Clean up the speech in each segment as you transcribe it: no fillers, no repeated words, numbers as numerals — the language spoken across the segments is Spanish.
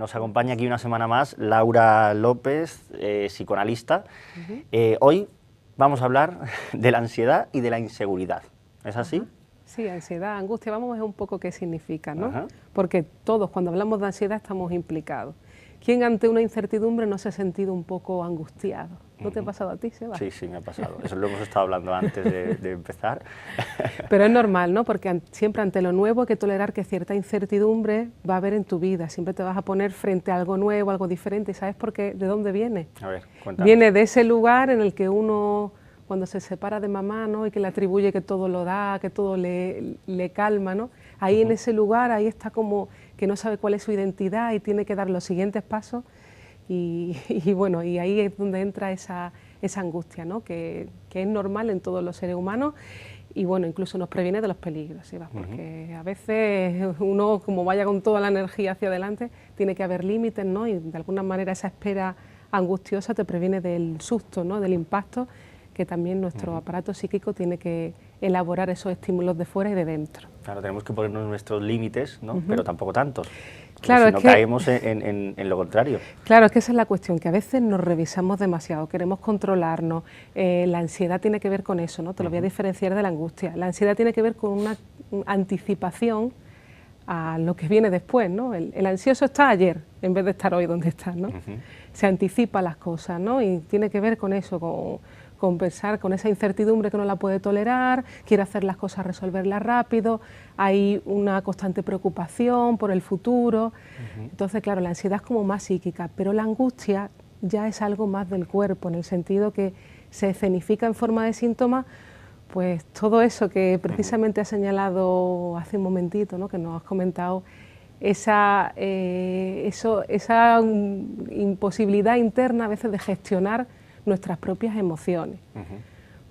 Nos acompaña aquí una semana más Laura López, psicoanalista. Hoy vamos a hablar de la ansiedad y de la inseguridad. ¿Es así? Sí, ansiedad, angustia, vamos a ver un poco qué significa, ¿no? Ajá. Porque todos cuando hablamos de ansiedad estamos implicados. ¿Quién ante una incertidumbre no se ha sentido un poco angustiado? ¿No te ha pasado a ti, Seba? Sí, sí, me ha pasado. Eso lo hemos estado hablando antes de empezar. Pero es normal, ¿no? Porque siempre ante lo nuevo hay que tolerar que cierta incertidumbre va a haber en tu vida. Siempre te vas a poner frente a algo nuevo, algo diferente. ¿Y sabes por qué? ¿De dónde viene? A ver, cuéntanos. Viene de ese lugar en el que uno, cuando se separa de mamá, ¿no? Y que le atribuye que todo lo da, que todo le calma, ¿no? Ahí en ese lugar, ahí está como que no sabe cuál es su identidad y tiene que dar los siguientes pasos. Y bueno, y ahí es donde entra esa angustia, ¿no? que es normal en todos los seres humanos y bueno, incluso nos previene de los peligros, ¿sí? Porque a veces uno, como vaya con toda la energía hacia adelante, tiene que haber límites, ¿no? Y de alguna manera esa espera angustiosa te previene del susto, ¿no? Del impacto, que también nuestro aparato psíquico tiene que elaborar esos estímulos de fuera y de dentro. Claro, tenemos que ponernos nuestros límites, ¿no? Pero tampoco tantos. Claro, si no caemos en lo contrario. Claro, es que esa es la cuestión, que a veces nos revisamos demasiado, queremos controlarnos. La ansiedad tiene que ver con eso, ¿no? Te lo voy a diferenciar de la angustia. La ansiedad tiene que ver con una anticipación a lo que viene después, ¿no? El ansioso está ayer en vez de estar hoy donde está, ¿no? Se anticipa las cosas, ¿no? Y tiene que ver con eso, con pensar, con esa incertidumbre que no la puede tolerar, quiere hacer las cosas, resolverlas rápido, hay una constante preocupación por el futuro. Entonces, claro, la ansiedad es como más psíquica, pero la angustia ya es algo más del cuerpo, en el sentido que se escenifica en forma de síntomas, pues todo eso que precisamente has señalado hace un momentito, ¿no? Que nos has comentado, esa imposibilidad interna a veces de gestionar nuestras propias emociones.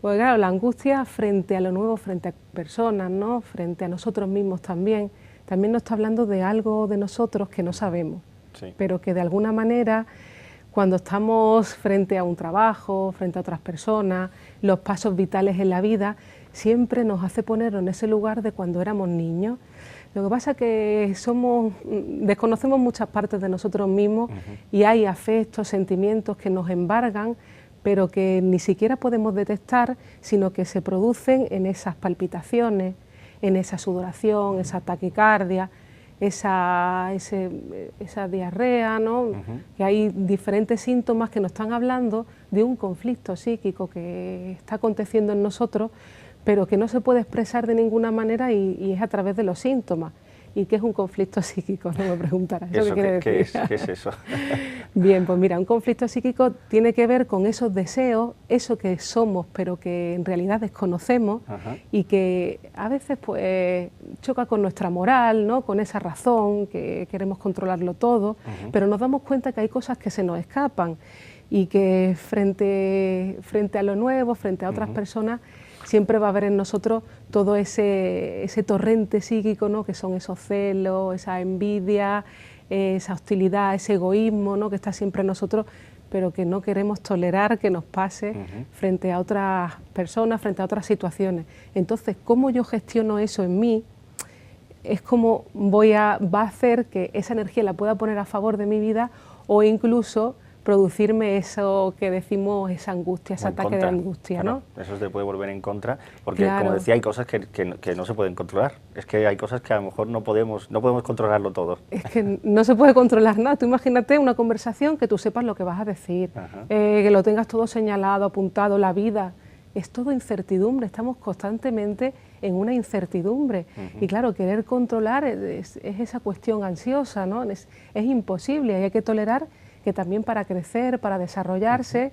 Porque claro, la angustia frente a lo nuevo, frente a personas, ¿no? Frente a nosotros mismos también nos está hablando de algo de nosotros que no sabemos, pero que de alguna manera, cuando estamos frente a un trabajo, frente a otras personas, los pasos vitales en la vida, siempre nos hace ponernos en ese lugar de cuando éramos niños. Lo que pasa es que desconocemos muchas partes de nosotros mismos y hay afectos, sentimientos que nos embargan, pero que ni siquiera podemos detectar, sino que se producen en esas palpitaciones, en esa sudoración, esa taquicardia, esa diarrea, ¿no? Que hay diferentes síntomas que nos están hablando de un conflicto psíquico que está aconteciendo en nosotros, pero que no se puede expresar de ninguna manera y es a través de los síntomas. ¿Y qué es un conflicto psíquico? No me preguntarás. ¿Eso qué quiere decir? ¿Qué es eso? Bien, pues mira, un conflicto psíquico tiene que ver con esos deseos, eso que somos pero que en realidad desconocemos y que a veces pues choca con nuestra moral, ¿no? Con esa razón, que queremos controlarlo todo, pero nos damos cuenta que hay cosas que se nos escapan y que frente a lo nuevo, frente a otras personas, siempre va a haber en nosotros todo ese torrente psíquico, ¿no? Que son esos celos, esa envidia, esa hostilidad, ese egoísmo, ¿no? Que está siempre en nosotros, pero que no queremos tolerar que nos pase frente a otras personas, frente a otras situaciones. Entonces, ¿cómo yo gestiono eso en mí? Es como va a hacer que esa energía la pueda poner a favor de mi vida o incluso producirme eso que decimos, esa angustia, ese ataque de angustia, claro, ¿no? Eso te puede volver en contra, porque como decía, hay cosas que no se pueden controlar. Es que hay cosas que a lo mejor no podemos controlarlo todo. Es que no se puede controlar nada. Tú imagínate una conversación que tú sepas lo que vas a decir, que lo tengas todo señalado, apuntado, la vida. Es todo incertidumbre, estamos constantemente en una incertidumbre. Y claro, querer controlar es esa cuestión ansiosa, ¿no? Es imposible, y hay que tolerar que también para crecer, para desarrollarse,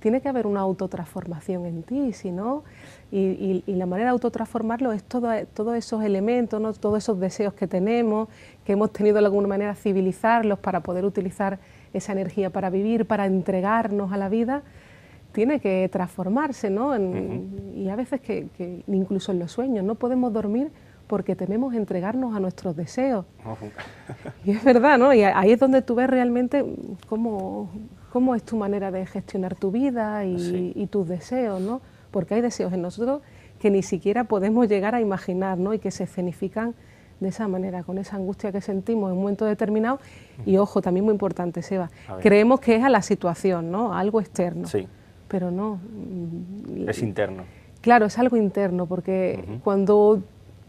tiene que haber una autotransformación en ti, si no, y la manera de autotransformarlo es todos esos elementos, ¿no? Todos esos deseos que tenemos, que hemos tenido de alguna manera civilizarlos para poder utilizar esa energía para vivir, para entregarnos a la vida, tiene que transformarse, ¿no? Y a veces que incluso en los sueños no podemos dormir porque tememos entregarnos a nuestros deseos. Y es verdad, ¿no? Y ahí es donde tú ves realmente cómo es tu manera de gestionar tu vida y tus deseos, ¿no? Porque hay deseos en nosotros que ni siquiera podemos llegar a imaginar, ¿no? Y que se escenifican de esa manera, con esa angustia que sentimos en un momento determinado. Y ojo, también muy importante, Seba, creemos que es a la situación, ¿no? A algo externo, sí. Pero no. Es interno. Claro, es algo interno, porque cuando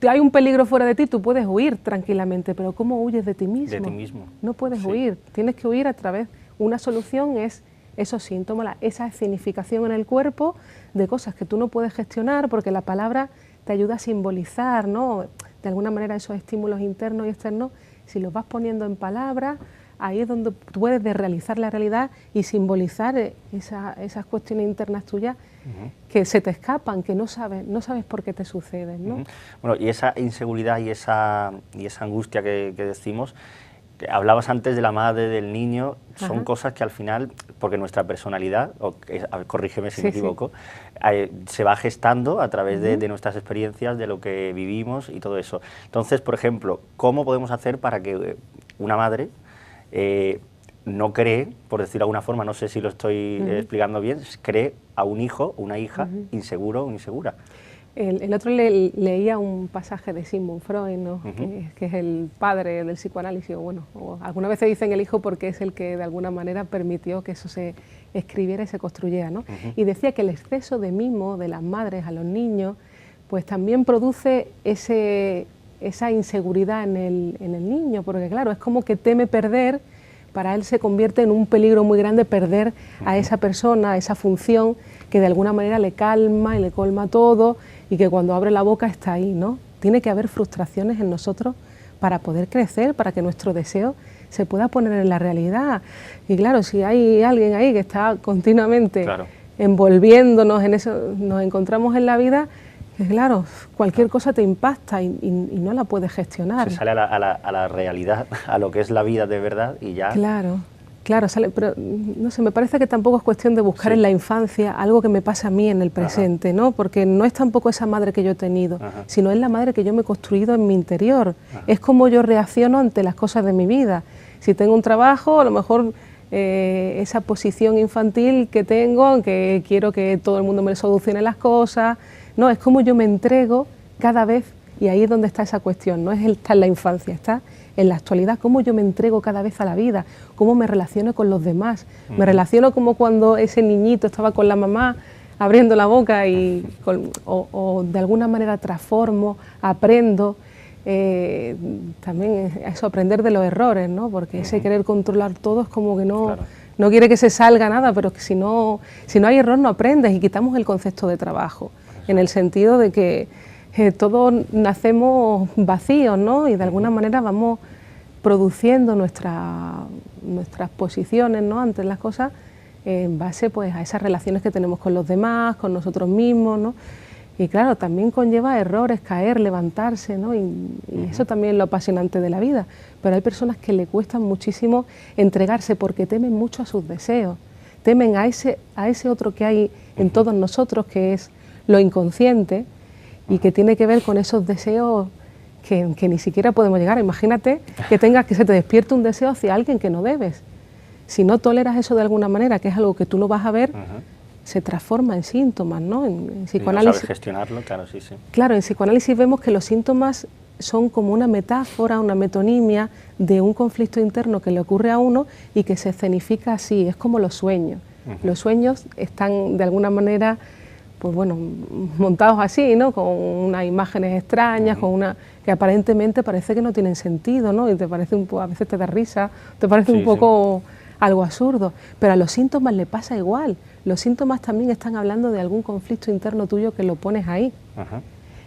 hay un peligro fuera de ti, tú puedes huir tranquilamente, pero ¿cómo huyes de ti mismo? De ti mismo. No puedes huir, tienes que huir a través. Una solución es esos síntomas, esa escenificación en el cuerpo de cosas que tú no puedes gestionar, porque la palabra te ayuda a simbolizar, ¿no? De alguna manera esos estímulos internos y externos, si los vas poniendo en palabras, ahí es donde tú puedes realizar la realidad y simbolizar esas cuestiones internas tuyas que se te escapan, que no sabes por qué te suceden, ¿no? Bueno, y esa inseguridad y esa angustia que decimos, que hablabas antes de la madre, del niño, son cosas que al final, porque nuestra personalidad, corrígeme si me equivoco, se va gestando a través de nuestras experiencias, de lo que vivimos y todo eso. Entonces, por ejemplo, ¿cómo podemos hacer para que una madre no cree, por decirlo de alguna forma, no sé si lo estoy explicando bien, cree a un hijo, una hija, inseguro o insegura? El otro leía un pasaje de Sigmund Freud, ¿no? que es el padre del psicoanálisis, o algunas veces dicen el hijo porque es el que de alguna manera permitió que eso se escribiera y se construyera, ¿no? Y decía que el exceso de mimo de las madres a los niños pues también produce esa inseguridad en el niño, porque claro, es como que teme perder. Para él se convierte en un peligro muy grande perder a esa persona, a esa función que de alguna manera le calma y le colma todo y que cuando abre la boca está ahí, ¿no? Tiene que haber frustraciones en nosotros para poder crecer, para que nuestro deseo se pueda poner en la realidad. Y claro, si hay alguien ahí que está continuamente envolviéndonos en eso, nos encontramos en la vida, que claro, cualquier cosa te impacta y no la puedes gestionar. Se sale a la realidad, a lo que es la vida de verdad y ya... Claro, sale, pero no sé, me parece que tampoco es cuestión de buscar en la infancia algo que me pasa a mí en el presente, ¿no? Porque no es tampoco esa madre que yo he tenido, sino es la madre que yo me he construido en mi interior. Es como yo reacciono ante las cosas de mi vida. Si tengo un trabajo, a lo mejor esa posición infantil que tengo, que quiero que todo el mundo me solucione las cosas, no, es como yo me entrego cada vez, y ahí es donde está esa cuestión, no está en la infancia, está en la actualidad, cómo yo me entrego cada vez a la vida, cómo me relaciono con los demás. Me relaciono como cuando ese niñito estaba con la mamá abriendo la boca o de alguna manera transformo, aprendo. También eso, aprender de los errores, ¿no? Porque ese querer controlar todo es como que no quiere que se salga nada, pero que si no hay error no aprendes, y quitamos el concepto de trabajo, en el sentido de que todos nacemos vacíos, ¿no? Y de alguna manera vamos produciendo nuestras posiciones, ¿no? Ante las cosas en base pues a esas relaciones que tenemos con los demás, con nosotros mismos, ¿no? Y claro, también conlleva errores, caer, levantarse, ¿no? Y eso también es lo apasionante de la vida. Pero hay personas que le cuestan muchísimo entregarse porque temen mucho a sus deseos, temen a ese otro que hay en todos nosotros, que es lo inconsciente, y que tiene que ver con esos deseos que ni siquiera podemos llegar. Imagínate que se te despierte un deseo hacia alguien que no debes. Si no toleras eso de alguna manera, que es algo que tú no vas a ver, se transforma en síntomas, ¿no? En psicoanálisis. No sabes gestionarlo, claro, sí. Claro, en psicoanálisis vemos que los síntomas son como una metáfora, una metonimia de un conflicto interno que le ocurre a uno y que se escenifica así, es como los sueños. Los sueños están de alguna manera, pues bueno, montados así, ¿no? Con unas imágenes extrañas, que aparentemente parece que no tienen sentido, ¿no? Y te parece a veces te da risa, te parece un poco algo absurdo, pero a los síntomas le pasa igual. Los síntomas también están hablando de algún conflicto interno tuyo que lo pones ahí.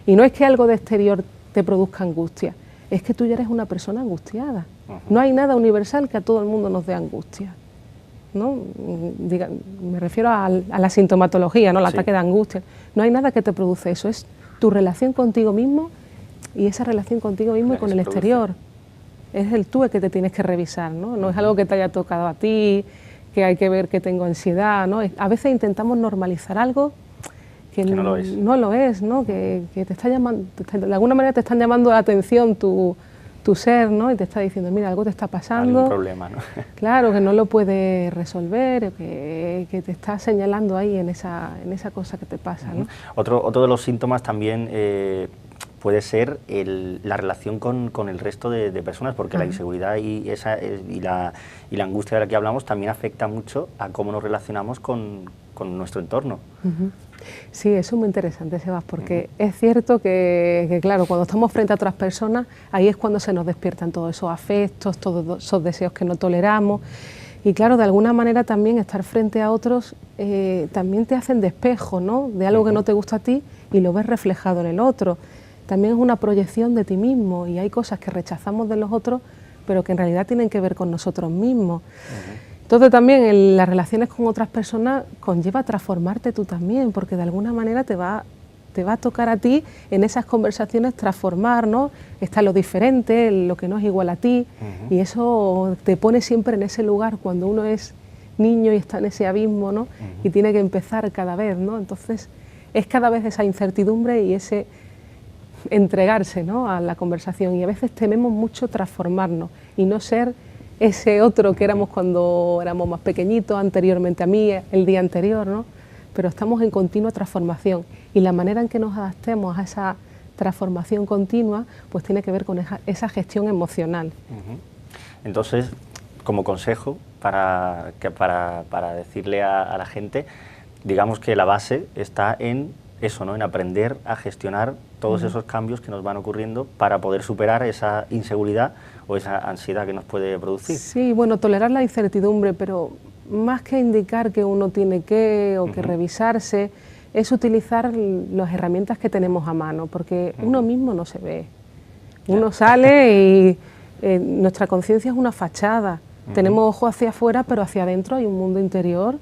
Y no es que algo de exterior te produzca angustia, es que tú ya eres una persona angustiada. No hay nada universal que a todo el mundo nos dé angustia, ¿no? Me refiero a la sintomatología, ¿no? El ataque de angustia. No hay nada que te produce eso, es tu relación contigo mismo y esa relación contigo mismo y con el exterior. Es el tú el que te tienes que revisar, ¿no? No es algo que te haya tocado a ti, que hay que ver que tengo ansiedad, ¿no? A veces intentamos normalizar algo que no lo es, ¿no? Que te está llamando, de alguna manera te están llamando la atención tu ser, ¿no? Y te está diciendo, mira, algo te está pasando. Algún problema, ¿no? Claro, que no lo puedes resolver, que te está señalando ahí en esa cosa que te pasa, ¿no? Otro de los síntomas también puede ser la relación con el resto de personas, porque la inseguridad y la angustia de la que hablamos también afecta mucho a cómo nos relacionamos con nuestro entorno. Sí, eso es muy interesante, Sebas, porque es cierto que, claro, cuando estamos frente a otras personas, ahí es cuando se nos despiertan todos esos afectos, todos esos deseos que no toleramos. Y claro, de alguna manera también estar frente a otros también te hacen de espejo, ¿no?, de algo que no te gusta a ti y lo ves reflejado en el otro. También es una proyección de ti mismo y hay cosas que rechazamos de los otros, pero que en realidad tienen que ver con nosotros mismos. Entonces también en las relaciones con otras personas conlleva transformarte tú también, porque de alguna manera te va a tocar a ti en esas conversaciones transformar, ¿no? Está lo diferente, lo que no es igual a ti, y eso te pone siempre en ese lugar cuando uno es niño y está en ese abismo, ¿no? Y tiene que empezar cada vez, ¿no? Entonces es cada vez esa incertidumbre y ese entregarse, ¿no?, a la conversación, y a veces tememos mucho transformarnos y no ser ese otro que éramos cuando éramos más pequeñitos, anteriormente a mí, el día anterior, ¿no? Pero estamos en continua transformación y la manera en que nos adaptemos a esa transformación continua pues tiene que ver con esa gestión emocional. Entonces, como consejo para decirle a la gente, digamos que la base está en eso, ¿no?, en aprender a gestionar todos esos cambios que nos van ocurriendo para poder superar esa inseguridad o esa ansiedad que nos puede producir. Sí, bueno, tolerar la incertidumbre, pero más que indicar que uno tiene que o que revisarse, es utilizar las herramientas que tenemos a mano, porque uno mismo no se ve. Uno sale y nuestra conciencia es una fachada. Tenemos ojos hacia afuera, pero hacia adentro hay un mundo interior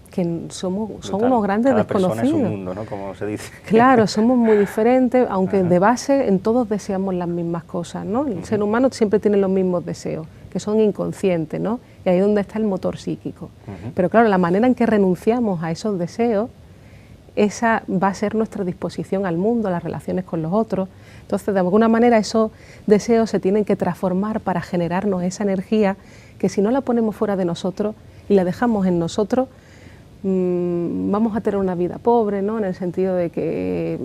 que son unos grandes desconocidos. Cada persona es un mundo, ¿no?, como se dice. Claro, somos muy diferentes, aunque de base en todos deseamos las mismas cosas, ¿no? El ser humano siempre tiene los mismos deseos, que son inconscientes, ¿no? Y ahí es donde está el motor psíquico. Pero claro, la manera en que renunciamos a esos deseos, esa va a ser nuestra disposición al mundo, a las relaciones con los otros. Entonces, de alguna manera, esos deseos se tienen que transformar para generarnos esa energía que si no la ponemos fuera de nosotros y la dejamos en nosotros, vamos a tener una vida pobre, ¿no?, en el sentido de que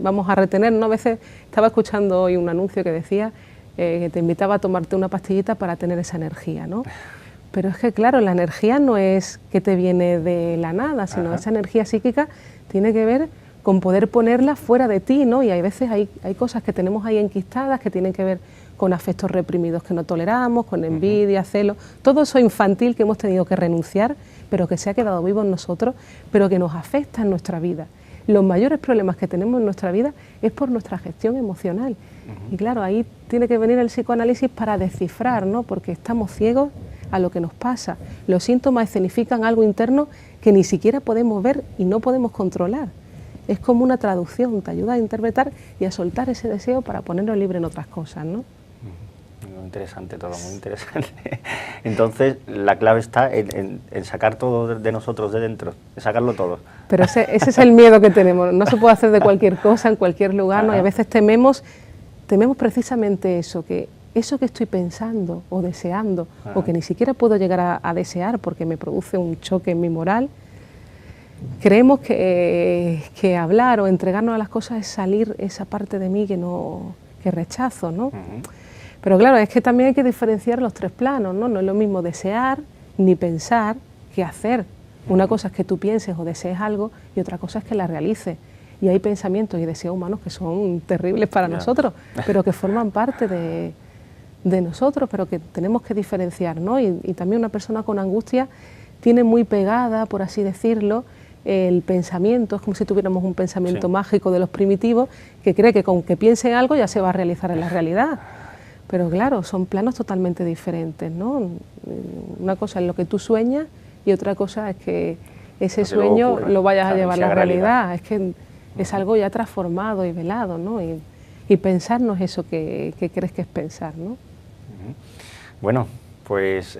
vamos a retener, ¿no? A veces estaba escuchando hoy un anuncio que decía que te invitaba a tomarte una pastillita para tener esa energía, ¿no? Pero es que, claro, la energía no es que te viene de la nada, sino esa energía psíquica tiene que ver con poder ponerla fuera de ti, ¿no? Y hay veces hay cosas que tenemos ahí enquistadas que tienen que ver con afectos reprimidos que no toleramos, con envidia, celos, todo eso infantil que hemos tenido que renunciar, pero que se ha quedado vivo en nosotros, pero que nos afecta en nuestra vida. Los mayores problemas que tenemos en nuestra vida es por nuestra gestión emocional. Y claro, ahí tiene que venir el psicoanálisis para descifrar, ¿no?, porque estamos ciegos a lo que nos pasa. Los síntomas escenifican algo interno que ni siquiera podemos ver y no podemos controlar. Es como una traducción, te ayuda a interpretar y a soltar ese deseo para ponerlo libre en otras cosas, ¿no? Muy interesante todo, muy interesante. Entonces, la clave está en sacar todo de nosotros, de dentro, en sacarlo todo. Pero ese es el miedo que tenemos. No se puede hacer de cualquier cosa, en cualquier lugar, ¿no? Y a veces tememos precisamente eso que estoy pensando o deseando, o que ni siquiera puedo llegar a desear porque me produce un choque en mi moral. Creemos que hablar o entregarnos a las cosas es salir esa parte de mí que rechazo, ¿no? Pero claro, es que también hay que diferenciar los tres planos, ¿no? No es lo mismo desear ni pensar que hacer. Una cosa es que tú pienses o desees algo y otra cosa es que la realices. Y hay pensamientos y deseos humanos que son terribles para nosotros, pero que forman parte de nosotros, pero que tenemos que diferenciar, ¿no? Y también una persona con angustia tiene muy pegada, por así decirlo, el pensamiento, es como si tuviéramos un pensamiento mágico de los primitivos, que cree que con que piense algo ya se va a realizar en la realidad. Pero claro, son planos totalmente diferentes, ¿no? Una cosa es lo que tú sueñas y otra cosa es que ese sueño lo vayas a llevar a la realidad. Es que es algo ya transformado y velado, ¿no? Y pensar no es eso que crees que es pensar, ¿no? Bueno, pues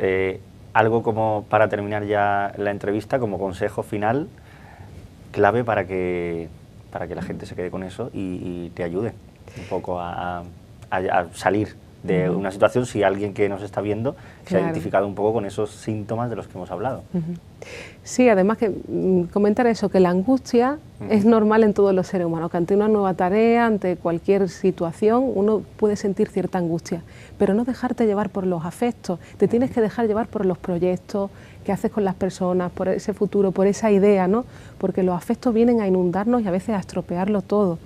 algo como para terminar ya la entrevista, como consejo final, clave para que la gente se quede con eso y te ayude un poco a salir de una situación, si alguien que nos está viendo se ha identificado un poco con esos síntomas de los que hemos hablado. Sí, además que comentar eso, que la angustia es normal en todos los seres humanos, que ante una nueva tarea, ante cualquier situación, uno puede sentir cierta angustia, pero no dejarte llevar por los afectos, te tienes que dejar llevar por los proyectos que haces con las personas, por ese futuro, por esa idea, ¿no? Porque los afectos vienen a inundarnos y a veces a estropearlo todo.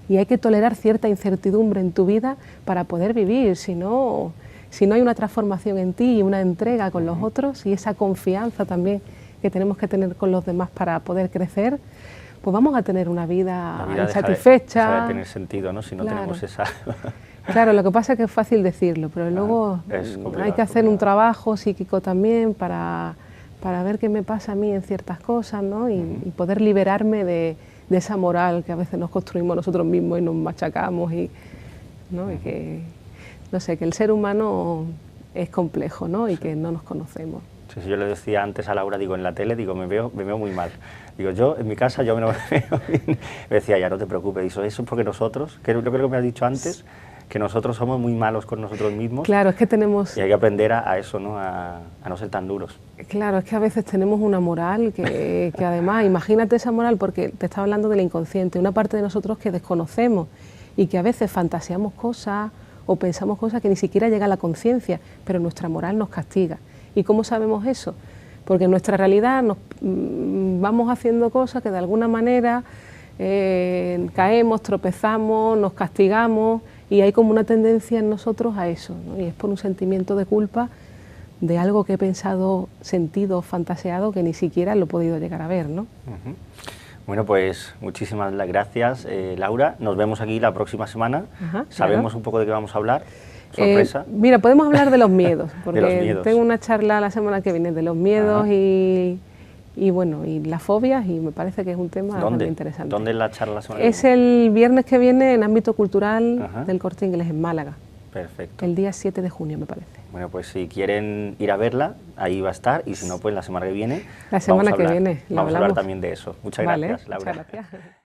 Y hay que tolerar cierta incertidumbre en tu vida para poder vivir, si no hay una transformación en ti y una entrega con los otros y esa confianza también que tenemos que tener con los demás para poder crecer, pues vamos a tener una vida insatisfecha. Deja de tener sentido, ¿no? Si no tenemos esa... Claro, lo que pasa es que es fácil decirlo, pero luego hay que hacer un trabajo psíquico también para ver qué me pasa a mí en ciertas cosas, ¿no? Y poder liberarme de esa moral que a veces nos construimos nosotros mismos y nos machacamos, ¿no? Y que, no sé, que el ser humano es complejo, ¿no? Y que no nos conocemos. Sí, yo le decía antes a Laura, digo, en la tele, digo, me veo muy mal. Digo, yo en mi casa yo no me veo bien. Me decía, ya no te preocupes, eso es porque nosotros, que yo creo que me has dicho antes, que nosotros somos muy malos con nosotros mismos. Claro, es que tenemos... Y hay que aprender a eso, ¿no? A no ser tan duros. Claro, es que a veces tenemos una moral que además, imagínate esa moral, porque te estaba hablando de la inconsciente, una parte de nosotros que desconocemos y que a veces fantaseamos cosas o pensamos cosas que ni siquiera llega a la conciencia, pero nuestra moral nos castiga. ¿Y cómo sabemos eso? Porque en nuestra realidad vamos haciendo cosas que de alguna manera caemos, tropezamos, nos castigamos y hay como una tendencia en nosotros a eso, ¿no? Y es por un sentimiento de culpa de algo que he pensado, sentido, fantaseado, que ni siquiera lo he podido llegar a ver, ¿no? Bueno, pues muchísimas gracias, Laura. Nos vemos aquí la próxima semana. Sabemos un poco de qué vamos a hablar. Sorpresa. Mira, podemos hablar de los miedos, porque de los miedos. Tengo una charla la semana que viene de los miedos y bueno, y las fobias, y me parece que es un tema bastante interesante. ¿Dónde es la charla la semana que viene? Es el viernes que viene en ámbito cultural del Corte Inglés en Málaga. Perfecto. El día 7 de junio, me parece. Bueno, pues si quieren ir a verla, ahí va a estar, y si no, pues la semana que viene. La semana que viene. Vamos a hablar también de eso. Muchas gracias, Laura. Muchas gracias.